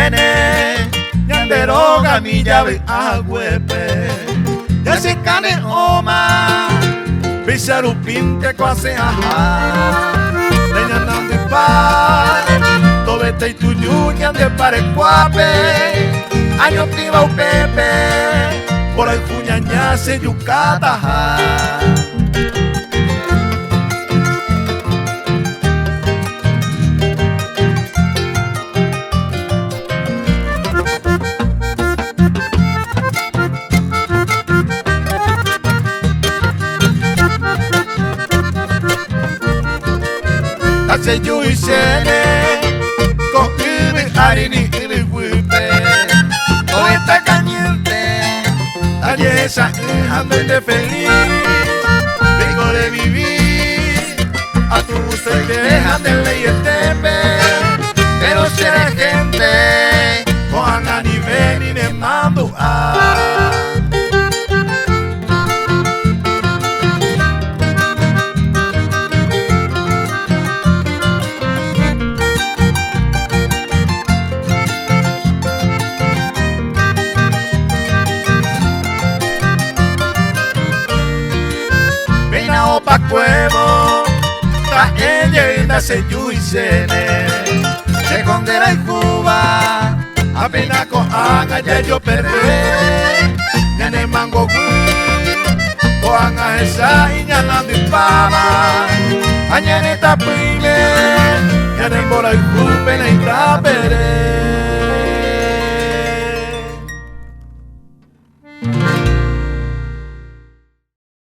Yuyene, Yanderoga, mi llave, agüepe. Ya se cane oma, Bisharupinte, Kwase, ajá. Leñanando y pa, Tobete y Tuyu, Yande pare cuape. Año tiba upepe, por el fuñaña se yucata, ajá. Se yu y sene, con ibi harini ibi wipe. Todo está caliente, esa dejando de feliz. Vengo de vivir, a tu gusto y te dejan de ley el tepe. Pero si eres gente, cojan a nivel y me mando a. Pa' cuevo, ta ella y nace yu y sene. Se condena en Cuba, apenas cojan allá yo perdí. Nene mango gui, cojan a esa y ñanando y pava. Añaneta prime, nene bola y